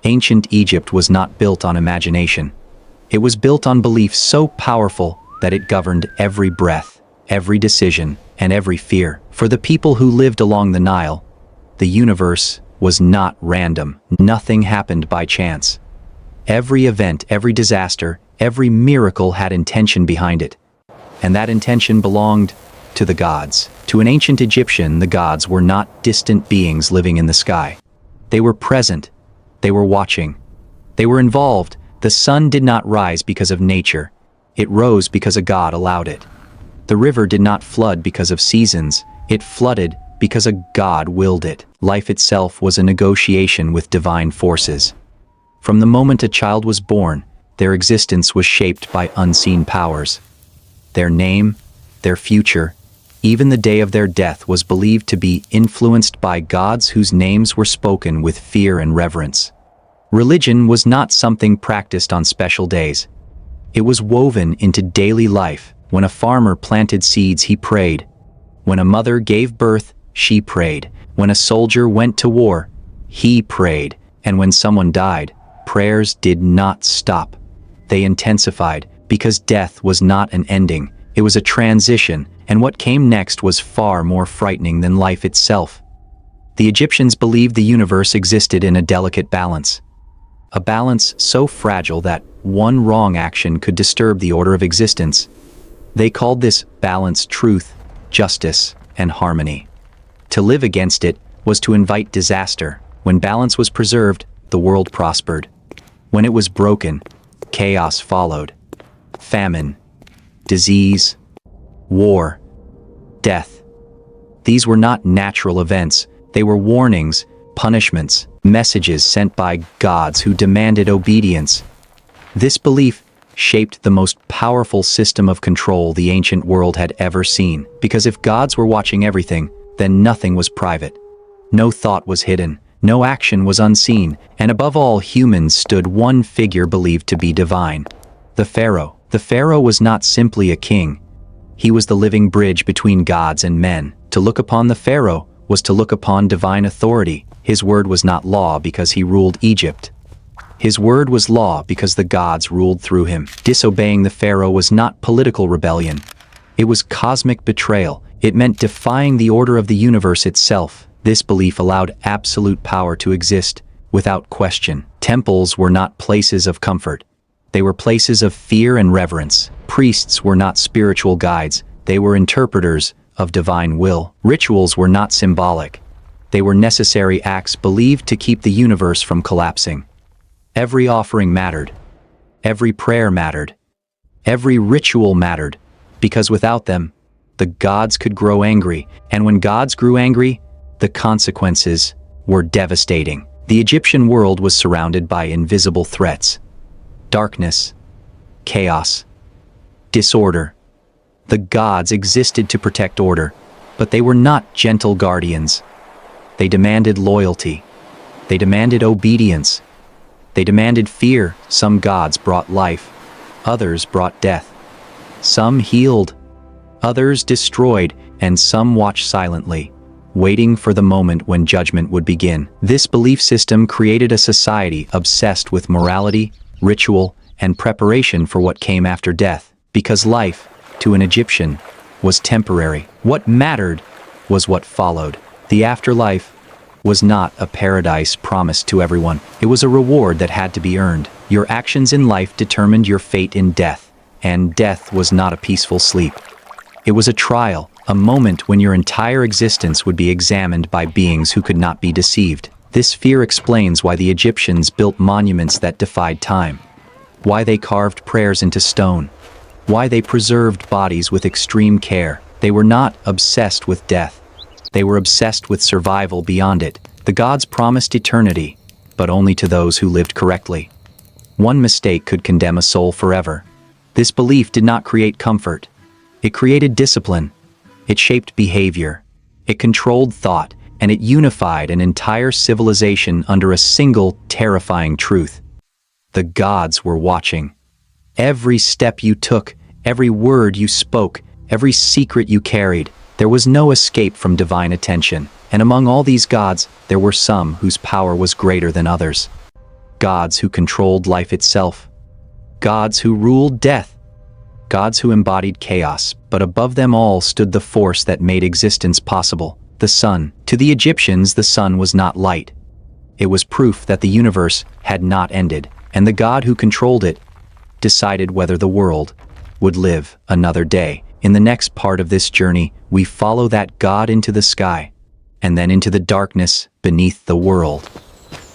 Ancient Egypt was not built on imagination. It was built on belief so powerful that it governed every breath, every decision, and every fear. For the people who lived along the Nile, the universe was not random. Nothing happened by chance. Every event, every disaster, every miracle had intention behind it. And that intention belonged to the gods. To an ancient Egyptian, the gods were not distant beings living in the sky. They were present. They were watching. They were involved. The sun did not rise because of nature. It rose because a god allowed it. The river did not flood because of seasons. It flooded because a god willed it. Life itself was a negotiation with divine forces. From the moment a child was born, their existence was shaped by unseen powers. Their name, their future, even the day of their death was believed to be influenced by gods whose names were spoken with fear and reverence. Religion was not something practiced on special days. It was woven into daily life. When a farmer planted seeds, he prayed. When a mother gave birth, she prayed. When a soldier went to war, he prayed. And when someone died, prayers did not stop. They intensified, because death was not an ending. It was a transition, and what came next was far more frightening than life itself. The Egyptians believed the universe existed in a delicate balance. A balance so fragile that one wrong action could disturb the order of existence. They called this balance truth, justice, and harmony. To live against it was to invite disaster. When balance was preserved, the world prospered. When it was broken, chaos followed. Famine, disease, war, death. These were not natural events. They were warnings, punishments, messages sent by gods who demanded obedience. This belief shaped the most powerful system of control the ancient world had ever seen. Because if gods were watching everything, then nothing was private. No thought was hidden. No action was unseen. And above all, humans stood one figure believed to be divine: the Pharaoh. The Pharaoh was not simply a king. He was the living bridge between gods and men. To look upon the Pharaoh was to look upon divine authority. His word was not law because he ruled Egypt. His word was law because the gods ruled through him. Disobeying the Pharaoh was not political rebellion. It was cosmic betrayal. It meant defying the order of the universe itself. This belief allowed absolute power to exist without question. Temples were not places of comfort. They were places of fear and reverence. Priests were not spiritual guides. They were interpreters of divine will. Rituals were not symbolic. They were necessary acts believed to keep the universe from collapsing. Every offering mattered. Every prayer mattered. Every ritual mattered, because without them, the gods could grow angry, and when gods grew angry, the consequences were devastating. The Egyptian world was surrounded by invisible threats: darkness, chaos, disorder. The gods existed to protect order, but they were not gentle guardians. They demanded loyalty. They demanded obedience. They demanded fear. Some gods brought life. Others brought death. Some healed. Others destroyed. And some watched silently, waiting for the moment when judgment would begin. This belief system created a society obsessed with morality, ritual, and preparation for what came after death. Because life, to an Egyptian, was temporary. What mattered was what followed. The afterlife was not a paradise promised to everyone. It was a reward that had to be earned. Your actions in life determined your fate in death, and death was not a peaceful sleep. It was a trial, a moment when your entire existence would be examined by beings who could not be deceived. This fear explains why the Egyptians built monuments that defied time, why they carved prayers into stone, why they preserved bodies with extreme care. They were not obsessed with death. They were obsessed with survival beyond it. The gods promised eternity, but only to those who lived correctly. One mistake could condemn a soul forever. This belief did not create comfort. It created discipline. It shaped behavior. It controlled thought, and it unified an entire civilization under a single terrifying truth: the gods were watching. Every step you took, every word you spoke, every secret you carried, there was no escape from divine attention. And among all these gods, there were some whose power was greater than others. gods who controlled life itself, gods who ruled death, gods who embodied chaos, but above them all stood the force that made existence possible, the sun. To the Egyptians, the sun was not light. It was proof that the universe had not ended, and the god who controlled it decided whether the world would live another day. In the next part of this journey, we follow that god into the sky, and then into the darkness beneath the world.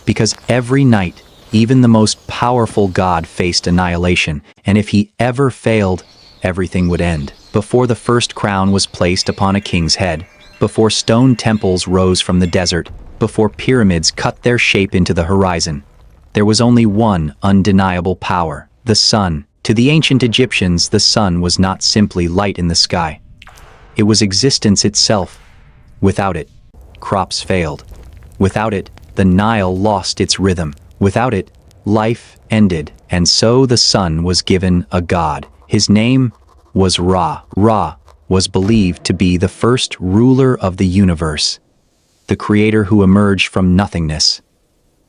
Because every night, even the most powerful god faced annihilation, and if he ever failed, everything would end. Before the first crown was placed upon a king's head, before stone temples rose from the desert, before pyramids cut their shape into the horizon, there was only one undeniable power, the sun. To the ancient Egyptians, the sun was not simply light in the sky. It was existence itself. Without it, crops failed. Without it, the Nile lost its rhythm. Without it, life ended. And so the sun was given a god. His name was Ra. Ra was believed to be the first ruler of the universe, the creator who emerged from nothingness,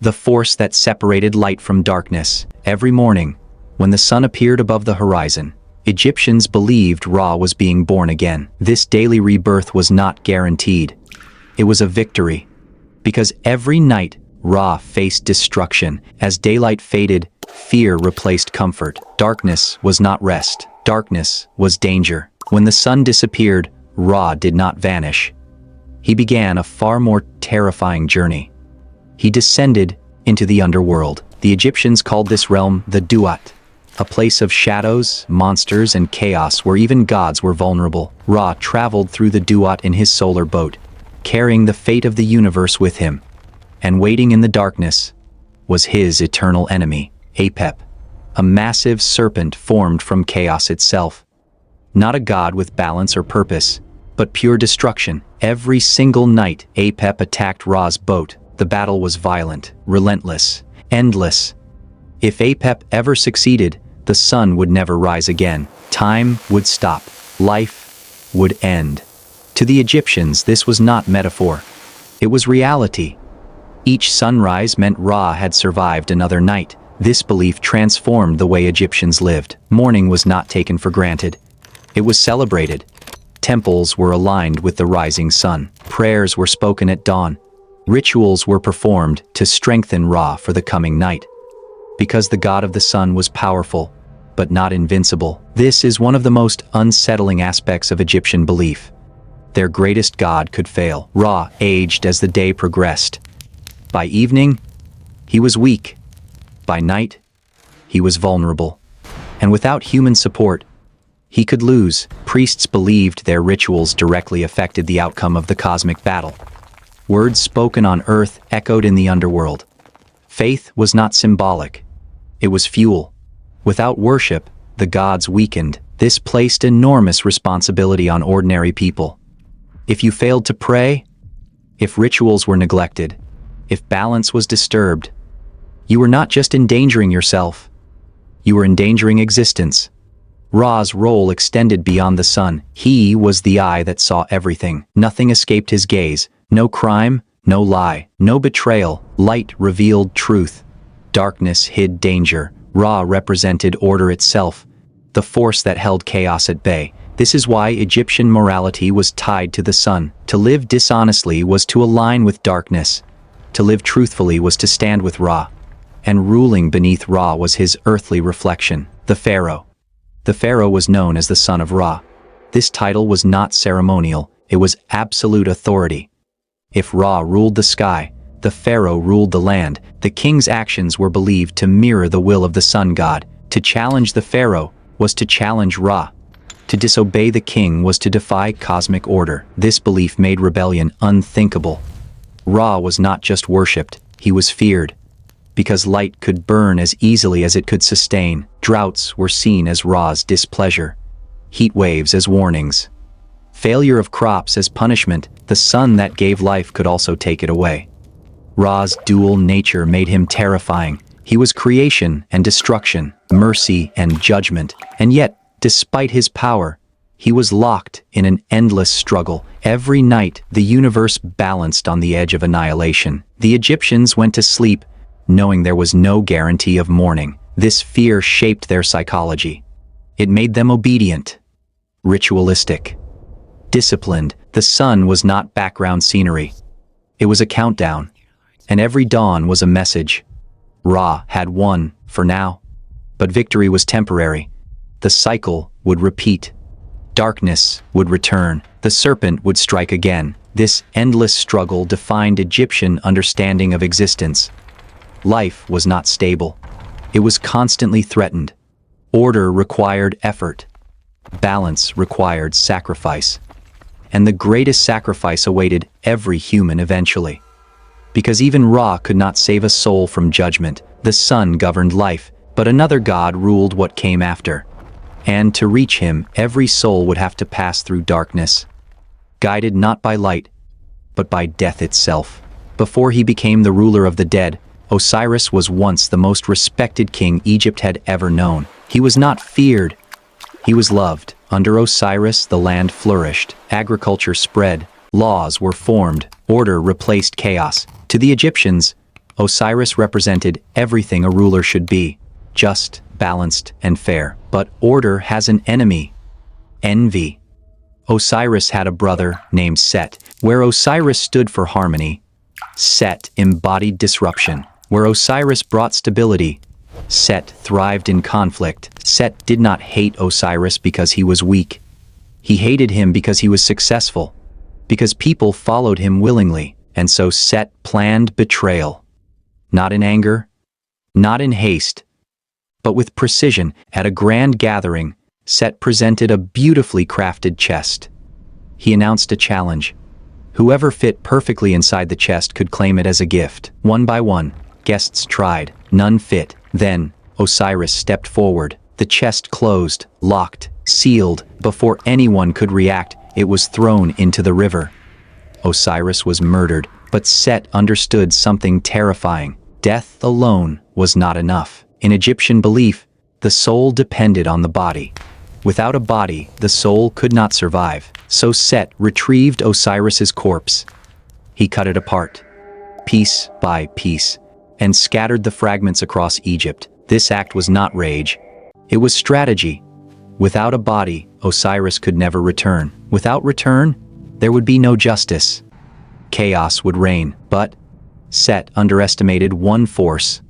the force that separated light from darkness. Every morning, when the sun appeared above the horizon, Egyptians believed Ra was being born again. This daily rebirth was not guaranteed. It was a victory, because every night Ra faced destruction. As daylight faded, fear replaced comfort. Darkness was not rest. Darkness was danger. When the sun disappeared, Ra did not vanish. He began a far more terrifying journey. He descended into the underworld. The Egyptians called this realm the Duat, a place of shadows, monsters, and chaos where even gods were vulnerable. Ra traveled through the Duat in his solar boat, carrying the fate of the universe with him. And waiting in the darkness was his eternal enemy, Apep, a massive serpent formed from chaos itself. Not a god with balance or purpose, but pure destruction. Every single night, Apep attacked Ra's boat. The battle was violent, relentless, endless. If Apep ever succeeded, the sun would never rise again. Time would stop. Life would end. To the Egyptians, this was not metaphor. It was reality. Each sunrise meant Ra had survived another night. This belief transformed the way Egyptians lived. Mourning was not taken for granted. It was celebrated. Temples were aligned with the rising sun. Prayers were spoken at dawn. Rituals were performed to strengthen Ra for the coming night. Because the god of the sun was powerful, but not invincible. This is one of the most unsettling aspects of Egyptian belief. Their greatest god could fail. Ra aged as the day progressed. By evening, he was weak. By night, he was vulnerable. And without human support, he could lose. Priests believed their rituals directly affected the outcome of the cosmic battle. Words spoken on earth echoed in the underworld. Faith was not symbolic. It was fuel. Without worship, the gods weakened. This placed enormous responsibility on ordinary people. If you failed to pray, if rituals were neglected, if balance was disturbed, you were not just endangering yourself, you were endangering existence. Ra's role extended beyond the sun. He was the eye that saw everything. Nothing escaped his gaze. No crime, no lie, no betrayal. Light revealed truth. Darkness hid danger. Ra represented order itself, the force that held chaos at bay. This is why Egyptian morality was tied to the sun. To live dishonestly was to align with darkness. To live truthfully was to stand with Ra. And ruling beneath Ra was his earthly reflection, the Pharaoh. The Pharaoh was known as the son of Ra. This title was not ceremonial, it was absolute authority. If Ra ruled the sky, the Pharaoh ruled the land. The king's actions were believed to mirror the will of the sun god. To challenge the Pharaoh was to challenge Ra. To disobey the king was to defy cosmic order. This belief made rebellion unthinkable. Ra was not just worshipped, he was feared. Because light could burn as easily as it could sustain, droughts were seen as Ra's displeasure, heat waves as warnings, failure of crops as punishment. The sun that gave life could also take it away. Ra's dual nature made him terrifying. He was creation and destruction, mercy and judgment. And yet, despite his power, he was locked in an endless struggle. Every night, the universe balanced on the edge of annihilation. The Egyptians went to sleep knowing there was no guarantee of morning. This fear shaped their psychology. It made them obedient, ritualistic, disciplined. The sun was not background scenery. It was a countdown, and every dawn was a message. Ra had won, for now. But victory was temporary. The cycle would repeat. Darkness would return. The serpent would strike again. This endless struggle defined Egyptian understanding of existence. Life was not stable. It was constantly threatened. Order required effort. Balance required sacrifice. And the greatest sacrifice awaited every human eventually. Because even Ra could not save a soul from judgment. The sun governed life, but another god ruled what came after. And to reach him, every soul would have to pass through darkness, guided not by light, but by death itself. Before he became the ruler of the dead, Osiris was once the most respected king Egypt had ever known. He was not feared. He was loved. Under Osiris, the land flourished, agriculture spread, laws were formed, order replaced chaos. To the Egyptians, Osiris represented everything a ruler should be: just, balanced, and fair. But order has an enemy: envy. Osiris had a brother named Set. Where Osiris stood for harmony, Set embodied disruption. Where Osiris brought stability, Set thrived in conflict. Set did not hate Osiris because he was weak. He hated him because he was successful, because people followed him willingly. And so Set planned betrayal. Not in anger, not in haste, but with precision. At a grand gathering, Set presented a beautifully crafted chest. He announced a challenge. Whoever fit perfectly inside the chest could claim it as a gift. One by one, guests tried. None fit. Then, Osiris stepped forward. The chest closed, locked, sealed. Before anyone could react, it was thrown into the river. Osiris was murdered, but Set understood something terrifying. Death alone was not enough. In Egyptian belief, the soul depended on the body. Without a body, the soul could not survive. So Set retrieved Osiris's corpse. He cut it apart, piece by piece, and scattered the fragments across Egypt. This act was not rage. It was strategy. Without a body, Osiris could never return. Without return, there would be no justice. Chaos would reign. But Set underestimated one force: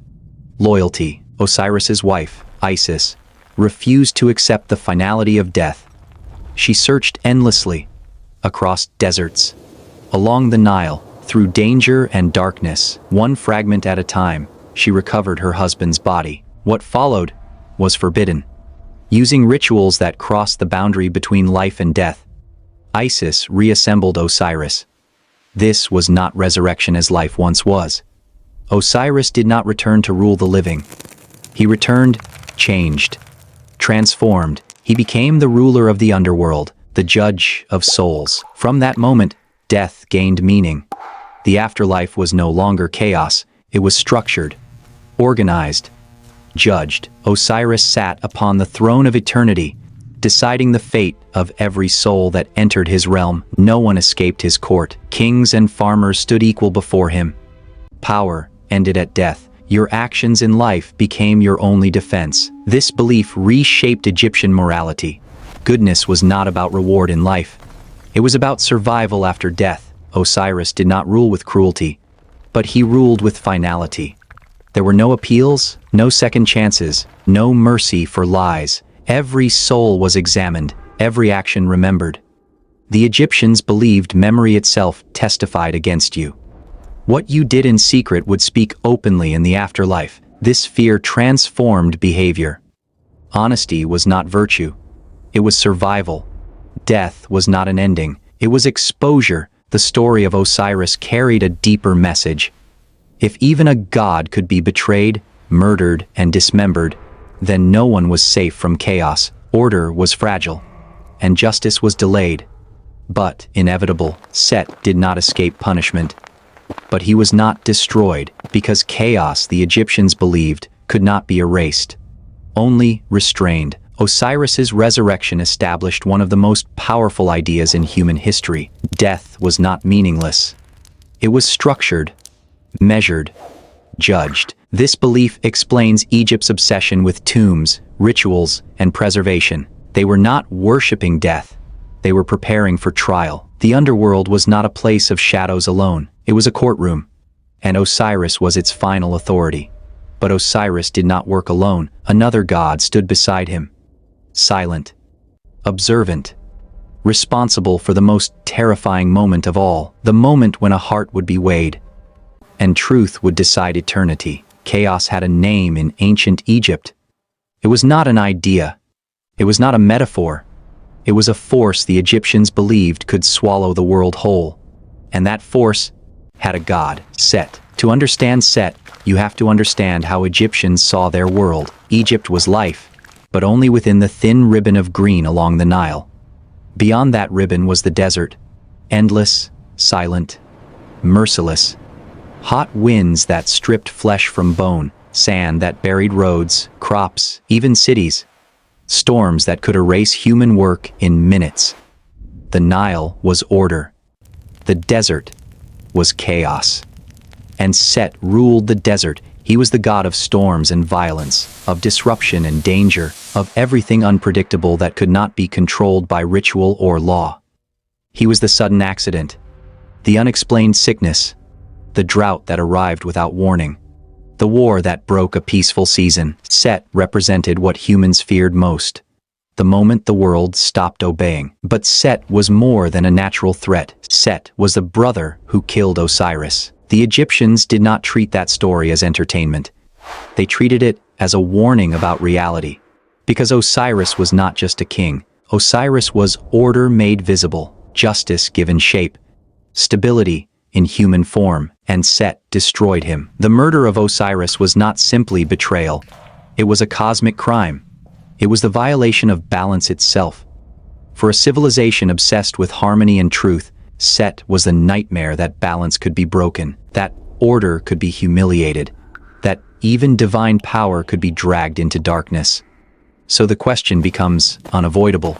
loyalty. Osiris's wife, Isis, refused to accept the finality of death. She searched endlessly, across deserts, along the Nile, through danger and darkness. One fragment at a time, she recovered her husband's body. What followed was forbidden. Using rituals that crossed the boundary between life and death, Isis reassembled Osiris. This was not resurrection as life once was. Osiris did not return to rule the living. He returned, changed, transformed. He became the ruler of the underworld, the judge of souls. From that moment, death gained meaning. The afterlife was no longer chaos. It was structured, organized, judged. Osiris sat upon the throne of eternity, deciding the fate of every soul that entered his realm. No one escaped his court. Kings and farmers stood equal before him. Power ended at death. Your actions in life became your only defense. This belief reshaped Egyptian morality. Goodness was not about reward in life. It was about survival after death. Osiris did not rule with cruelty, but he ruled with finality. There were no appeals, no second chances, no mercy for lies. Every soul was examined, every action remembered. The Egyptians believed memory itself testified against you. What you did in secret would speak openly in the afterlife. This fear transformed behavior. Honesty was not virtue. It was survival. Death was not an ending. It was exposure. The story of Osiris carried a deeper message. If even a god could be betrayed, murdered, and dismembered, then no one was safe from chaos. Order was fragile, and justice was delayed. But inevitable. Set did not escape punishment. But he was not destroyed, because chaos, the Egyptians believed, could not be erased, only restrained. Osiris's resurrection established one of the most powerful ideas in human history. Death was not meaningless. It was structured, measured, judged. This belief explains Egypt's obsession with tombs, rituals, and preservation. They were not worshipping death. They were preparing for trial. The underworld was not a place of shadows alone. It was a courtroom, and Osiris was its final authority. But Osiris did not work alone. Another god stood beside him, silent, observant, responsible for the most terrifying moment of all, the moment when a heart would be weighed, and truth would decide eternity. Chaos had a name in ancient Egypt. It was not an idea. It was not a metaphor. It was a force the Egyptians believed could swallow the world whole. And that force had a god, Set. To understand Set, you have to understand how Egyptians saw their world. Egypt was life, but only within the thin ribbon of green along the Nile. Beyond that ribbon was the desert, endless, silent, merciless. Hot winds that stripped flesh from bone, sand that buried roads, crops, even cities. Storms that could erase human work in minutes. The Nile was order. The desert was chaos. And Set ruled the desert. He was the god of storms and violence, of disruption and danger, of everything unpredictable that could not be controlled by ritual or law. He was the sudden accident, the unexplained sickness, the drought that arrived without warning, the war that broke a peaceful season. Set represented what humans feared most, the moment the world stopped obeying. But Set was more than a natural threat. Set was the brother who killed Osiris. The Egyptians did not treat that story as entertainment. They treated it as a warning about reality. Because Osiris was not just a king. Osiris was order made visible, justice given shape, stability in human form, and Set destroyed him. The murder of Osiris was not simply betrayal. It was a cosmic crime. It was the violation of balance itself. For a civilization obsessed with harmony and truth, Set was the nightmare that balance could be broken, that order could be humiliated, that even divine power could be dragged into darkness. So the question becomes unavoidable.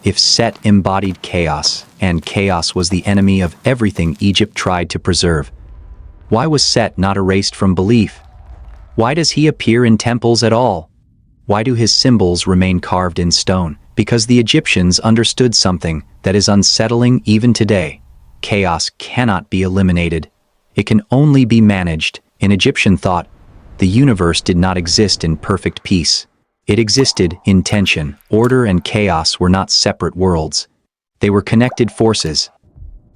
If Set embodied chaos, and chaos was the enemy of everything Egypt tried to preserve, why was Set not erased from belief? Why does he appear in temples at all? Why do his symbols remain carved in stone? Because the Egyptians understood something that is unsettling even today. Chaos cannot be eliminated. It can only be managed. In Egyptian thought, the universe did not exist in perfect peace. It existed in tension. Order and chaos were not separate worlds. They were connected forces.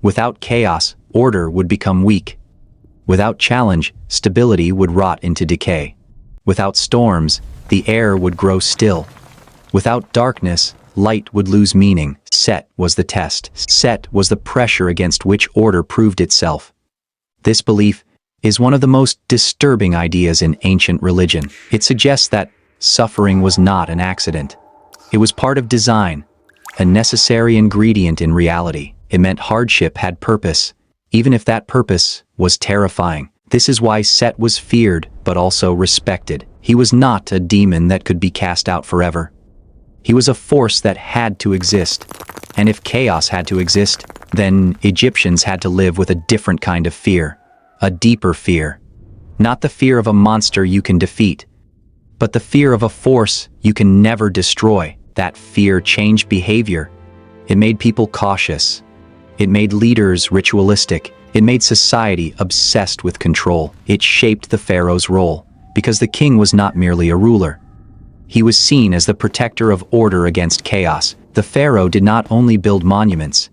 Without chaos, order would become weak. Without challenge, stability would rot into decay. Without storms, the air would grow still. Without darkness, light would lose meaning. Set was the test. Set was the pressure against which order proved itself. This belief is one of the most disturbing ideas in ancient religion. It suggests that suffering was not an accident. It was part of design, a necessary ingredient in reality. It meant hardship had purpose, even if that purpose was terrifying. This is why Set was feared, but also respected. He was not a demon that could be cast out forever. He was a force that had to exist. And if chaos had to exist, then Egyptians had to live with a different kind of fear, a deeper fear. Not the fear of a monster you can defeat, but the fear of a force you can never destroy. That fear changed behavior. It made people cautious. It made leaders ritualistic. It made society obsessed with control. It shaped the pharaoh's role, because the king was not merely a ruler. He was seen as the protector of order against chaos. The pharaoh did not only build monuments.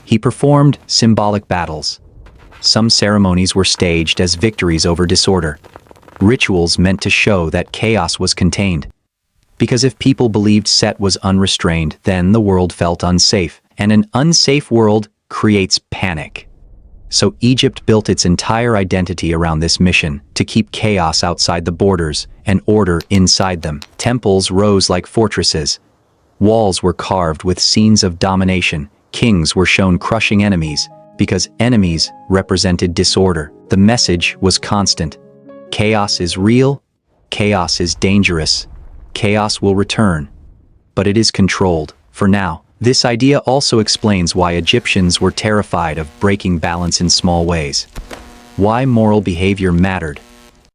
He performed symbolic battles. Some ceremonies were staged as victories over disorder. Rituals meant to show that chaos was contained. Because if people believed Set was unrestrained, then the world felt unsafe. And an unsafe world creates panic. So Egypt built its entire identity around this mission, to keep chaos outside the borders and order inside them. Temples rose like fortresses. Walls were carved with scenes of domination. Kings were shown crushing enemies, because enemies represented disorder. The message was constant. Chaos is real. Chaos is dangerous. Chaos will return. But it is controlled, for now. This idea also explains why Egyptians were terrified of breaking balance in small ways. Why moral behavior mattered.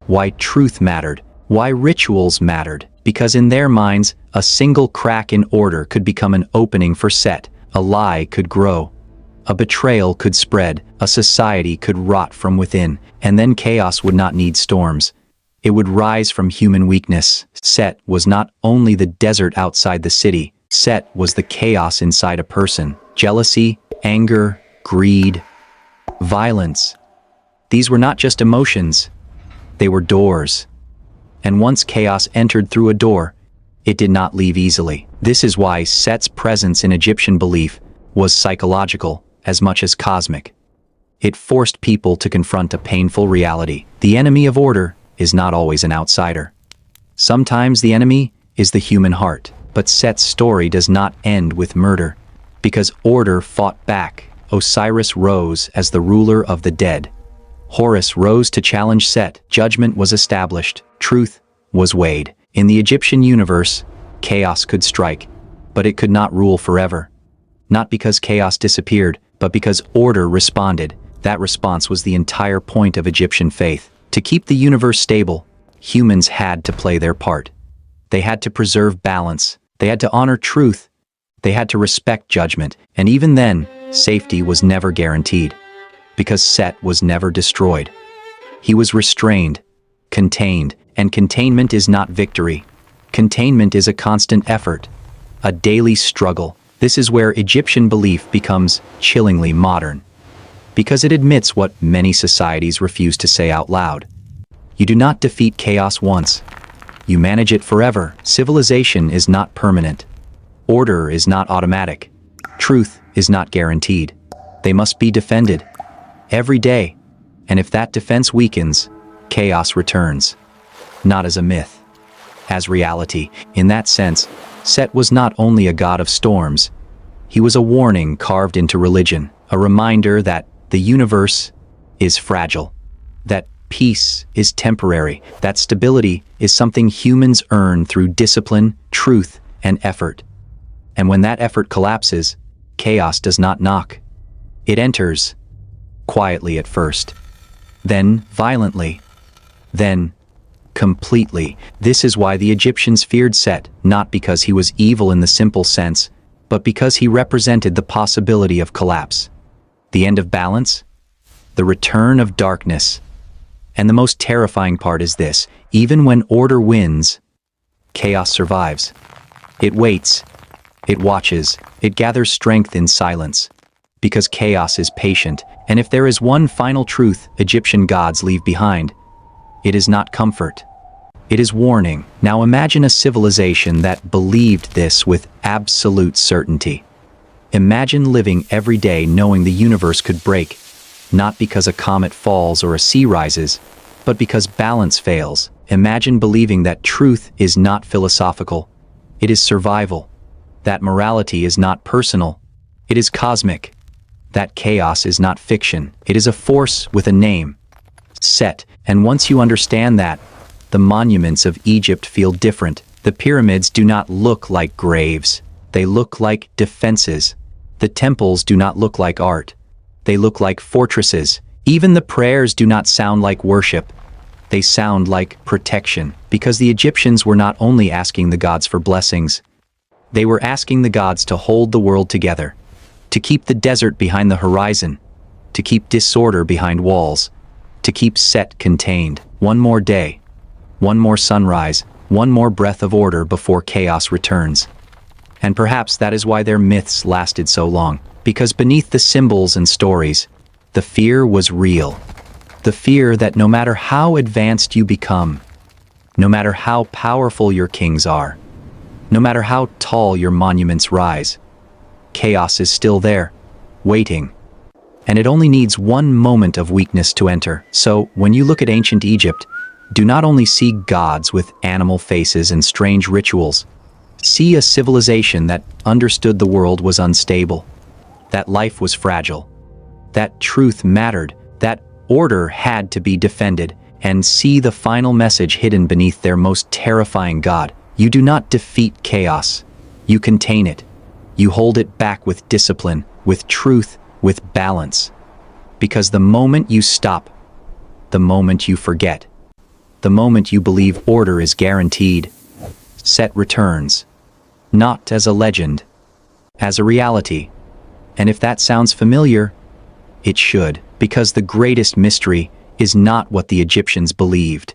why truth mattered, why rituals mattered, because in their minds, a single crack in order could become an opening for Set, a lie could grow, a betrayal could spread, a society could rot from within, and then chaos would not need storms. It would rise from human weakness. Set was not only the desert outside the city, Set was the chaos inside a person. Jealousy, anger, greed, violence. These were not just emotions, they were doors. And once chaos entered through a door, it did not leave easily. This is why Set's presence in Egyptian belief was psychological as much as cosmic. It forced people to confront a painful reality. The enemy of order is not always an outsider. Sometimes the enemy is the human heart. But Set's story does not end with murder. Because order fought back, Osiris rose as the ruler of the dead. Horus rose to challenge Set. Judgment was established. Truth was weighed. In the Egyptian universe, chaos could strike, but it could not rule forever. Not because chaos disappeared, but because order responded. That response was the entire point of Egyptian faith. To keep the universe stable, humans had to play their part. They had to preserve balance. They had to honor truth. They had to respect judgment. And even then, safety was never guaranteed. Because Set was never destroyed. He was restrained, contained, and containment is not victory. Containment is a constant effort, a daily struggle. This is where Egyptian belief becomes chillingly modern. Because it admits what many societies refuse to say out loud. You do not defeat chaos once. You manage it forever. Civilization is not permanent. Order is not automatic. Truth is not guaranteed. They must be defended every day. And if that defense weakens, chaos returns. Not as a myth, as reality. In that sense, Set was not only a god of storms, he was a warning carved into religion, a reminder that the universe is fragile, that peace is temporary, that stability is something humans earn through discipline, truth, and effort. And when that effort collapses, chaos does not knock. It enters, quietly at first, then violently, then completely. This is why the Egyptians feared Set, not because he was evil in the simple sense, but because he represented the possibility of collapse. The end of balance, the return of darkness. And the most terrifying part is this: even when order wins, chaos survives. It waits, it watches, it gathers strength in silence. Because chaos is patient, and if there is one final truth Egyptian gods leave behind, it is not comfort. It is warning. Now imagine a civilization that believed this with absolute certainty. Imagine living every day knowing the universe could break, not because a comet falls or a sea rises, but because balance fails. Imagine believing that truth is not philosophical, it is survival. That morality is not personal, it is cosmic. That chaos is not fiction, it is a force with a name. Set. And once you understand that, the monuments of Egypt feel different. The pyramids do not look like graves, they look like defenses. The temples do not look like art, they look like fortresses. Even the prayers do not sound like worship, they sound like protection. Because the Egyptians were not only asking the gods for blessings, they were asking the gods to hold the world together, to keep the desert behind the horizon, to keep disorder behind walls, to keep Set contained. One more day, one more sunrise, one more breath of order before chaos returns. And perhaps that is why their myths lasted so long. Because beneath the symbols and stories, the fear was real. The fear that no matter how advanced you become, no matter how powerful your kings are, no matter how tall your monuments rise, chaos is still there, waiting. And it only needs one moment of weakness to enter. So, when you look at ancient Egypt, do not only see gods with animal faces and strange rituals. See a civilization that understood the world was unstable, that life was fragile, that truth mattered, that order had to be defended, and see the final message hidden beneath their most terrifying god. You do not defeat chaos, you contain it. You hold it back with discipline, with truth, with balance. Because the moment you stop, the moment you forget, the moment you believe order is guaranteed, Set returns. Not as a legend, as a reality. And if that sounds familiar, it should, because the greatest mystery is not what the Egyptians believed.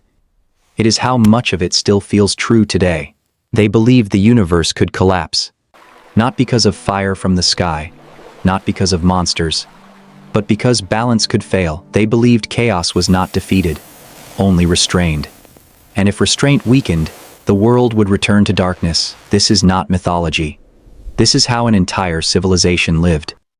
It is how much of it still feels true today. They believed the universe could collapse. Not because of fire from the sky, not because of monsters, but because balance could fail. They believed chaos was not defeated, only restrained. And if restraint weakened, the world would return to darkness. This is not mythology. This is how an entire civilization lived.